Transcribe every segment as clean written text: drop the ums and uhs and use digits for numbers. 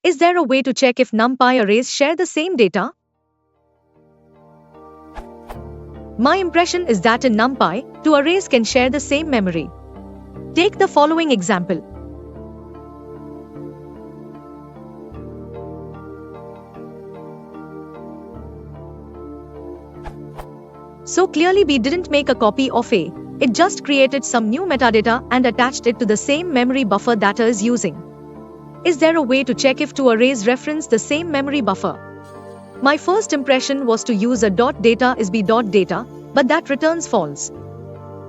Is there a way to check if NumPy arrays share the same data? My impression is that in NumPy, two arrays can share the same memory. Take the following example. So clearly we didn't make a copy of A. It just created some new metadata and attached it to the same memory buffer that A is using. Is there a way to check if two arrays reference the same memory buffer? My first impression was to use a .data is b.data, but that returns false.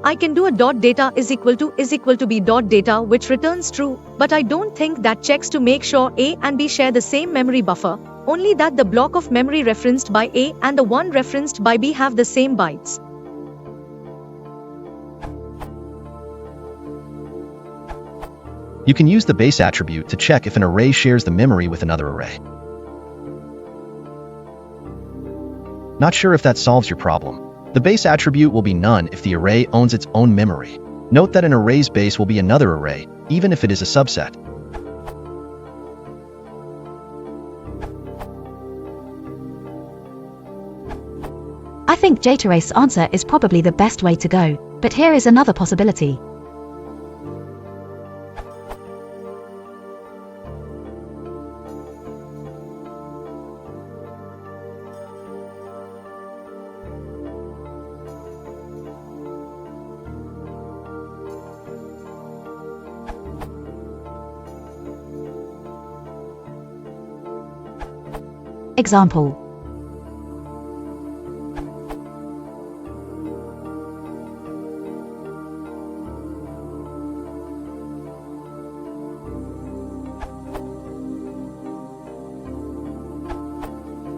I can do a .data is equal to b.data which returns true, but I don't think that checks to make sure A and B share the same memory buffer, only that the block of memory referenced by A and the one referenced by B have the same bytes. You can use the base attribute to check if an array shares the memory with another array. Not sure if that solves your problem. The base attribute will be none if the array owns its own memory. Note that an array's base will be another array, even if it is a subset. I think Jatarace's answer is probably the best way to go, but here is another possibility. Example.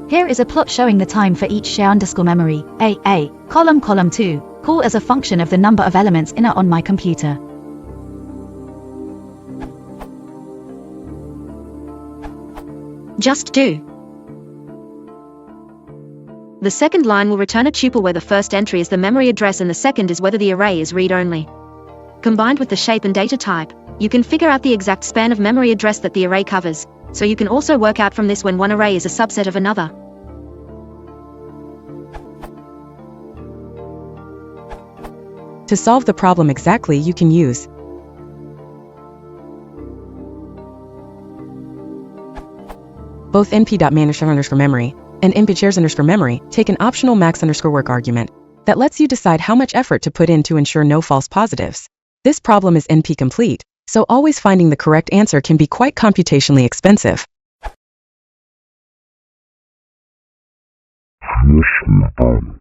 Here is a plot showing the time for each share underscore memory, A, column 2, call as a function of the number of elements in A on my computer. Just do. The second line will return a tuple where the first entry is the memory address and the second is whether the array is read-only. Combined with the shape and data type, you can figure out the exact span of memory address that the array covers, so you can also work out from this when one array is a subset of another. To solve the problem exactly, you can use both np.main_memory and np_shares_memory take an optional max_work argument that lets you decide how much effort to put in to ensure no false positives. This problem is NP complete, so always finding the correct answer can be quite computationally expensive. Finish the